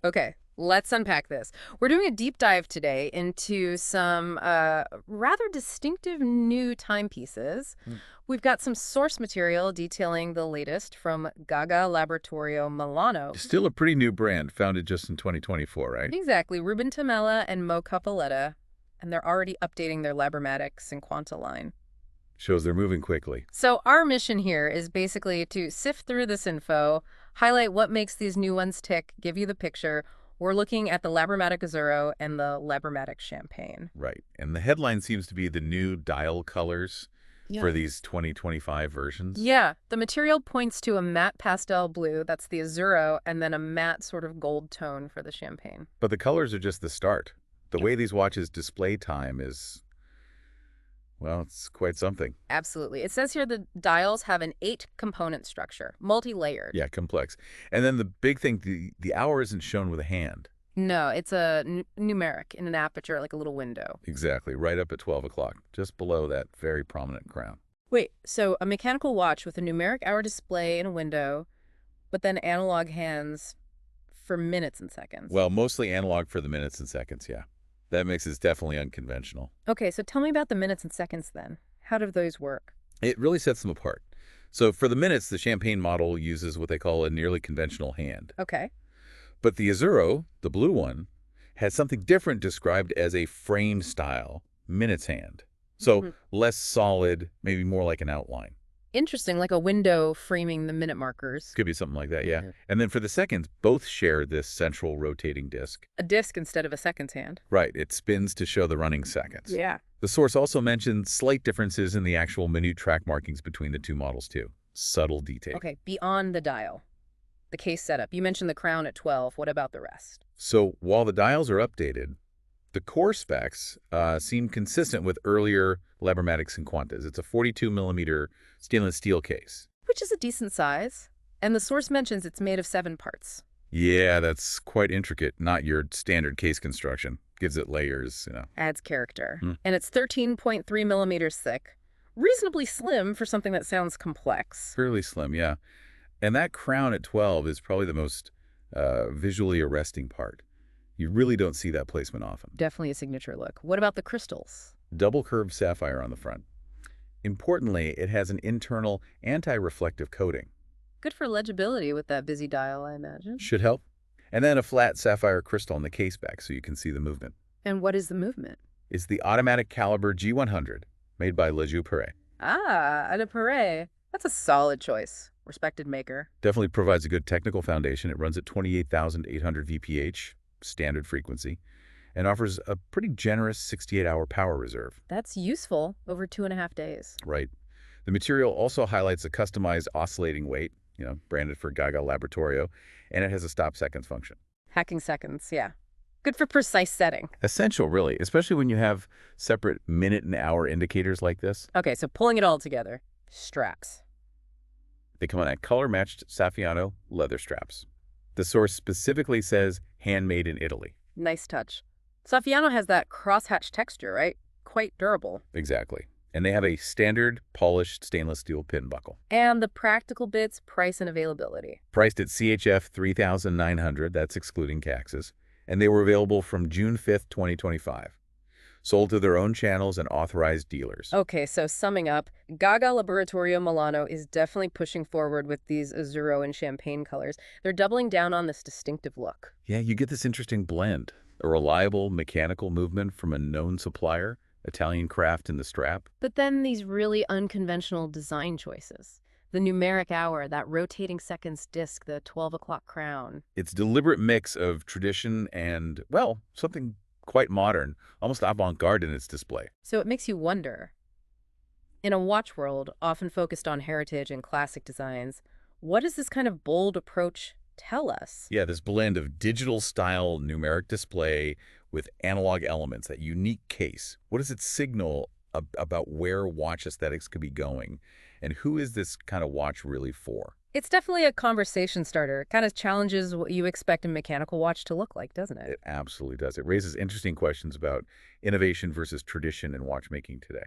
Okay, let's unpack this. We're doing a deep dive today into some rather distinctive new timepieces. Mm. We've got some source material detailing the latest from Gagà Laboratorio Milano. Still a pretty new brand, founded just in 2024, right? Exactly, Ruben Tamella and Mo Cappelletta, and they're already updating their Labormatic Cinquanta line. Shows they're moving quickly. So our mission here is basically to sift through this info, highlight what makes these new ones tick, give you the picture. We're looking at the Labormatic Azzurro and the Labormatic Champagne. Right. And the headline seems to be the new dial colors Yeah. for these 2025 versions. Yeah, the material points to a matte pastel blue, that's the Azzurro, and then a matte sort of gold tone for the Champagne. But the colors are just the start. The way these watches display time is, well, it's quite something. Absolutely. It says here the dials have an 8-component structure, multi-layered. Yeah, complex. And then the big thing, the hour isn't shown with a hand. No, it's a numeric in an aperture, like a little window. Exactly, right up at 12 o'clock, just below that very prominent crown. Wait, so a mechanical watch with a numeric hour display in a window, but then analog hands for minutes and seconds. Well, mostly analog for the minutes and seconds, yeah. That makes it definitely unconventional. Okay, so tell me about the minutes and seconds then. How do those work? It really sets them apart. So for the minutes, the Champagne model uses what they call a nearly conventional hand. Okay. But the Azzurro, the blue one, has something different described as a frame style minutes hand. So Mhm. less solid, maybe more like an outline. Interesting, like a window framing the minute markers. Could be something like that, yeah. Mhm. And then for the seconds, both share this central rotating disc. A disc instead of a seconds hand. Right, it spins to show the running seconds. Yeah. The source also mentioned slight differences in the actual minute track markings between the two models, too. Subtle detail. Okay, beyond the dial. The case setup. You mentioned the crown at 12. What about the rest? So while the dials are updated, the core specs seem consistent with earlier Labormatic Cinquantas. It's a 42-millimeter stainless steel case. Which is a decent size. And the source mentions it's made of 7 parts. Yeah, that's quite intricate, not your standard case construction. Gives it layers. Adds character. Hmm. And it's 13.3 millimeters thick. Reasonably slim for something that sounds complex. Fairly slim, yeah. And that crown at 12 is probably the most visually arresting part. You really don't see that placement often. Definitely a signature look. What about the crystals? Double curved sapphire on the front. Importantly, it has an internal anti-reflective coating. Good for legibility with that busy dial, I imagine. Should help. And then a flat sapphire crystal on the case back so you can see the movement. And what is the movement? It's the automatic caliber G100 made by Le Perret. Ah, a Perret. That's a solid choice. Respected maker. Definitely provides a good technical foundation. It runs at 28,800 VPH, standard frequency, and offers a pretty generous 68-hour power reserve. That's useful over 2.5 days. Right. The material also highlights a customized oscillating weight, branded for Gagà Laboratorio, and it has a stop seconds function. Hacking seconds, yeah. Good for precise setting. Essential, really, especially when you have separate minute and hour indicators like this. Okay, so pulling it all together. Straps. They come on at color-matched Saffiano leather straps. The source specifically says handmade in Italy. Nice touch. Saffiano has that crosshatch texture, right? Quite durable. Exactly. And they have a standard polished stainless steel pin buckle. And the practical bits, price and availability. Priced at CHF 3,900, that's excluding taxes. And they were available from June 5th, 2025. Sold to their own channels and authorized dealers. Okay, so summing up, Gagà Laboratorio Milano is definitely pushing forward with these Azzurro and Champagne colors. They're doubling down on this distinctive look. Yeah, you get this interesting blend. A reliable mechanical movement from a known supplier, Italian craft in the strap. But then these really unconventional design choices. The numeric hour, that rotating seconds disc, the 12 o'clock crown. It's a deliberate mix of tradition and, well, something quite modern, almost avant-garde in its display. So it makes you wonder, in a watch world often focused on heritage and classic designs, what does this kind of bold approach tell us? Yeah, this blend of digital-style numeric display with analog elements, that unique case. What does it signal about where watch aesthetics could be going? And who is this kind of watch really for? It's definitely a conversation starter. It kind of challenges what you expect a mechanical watch to look like, doesn't it? It absolutely does. It raises interesting questions about innovation versus tradition in watchmaking today.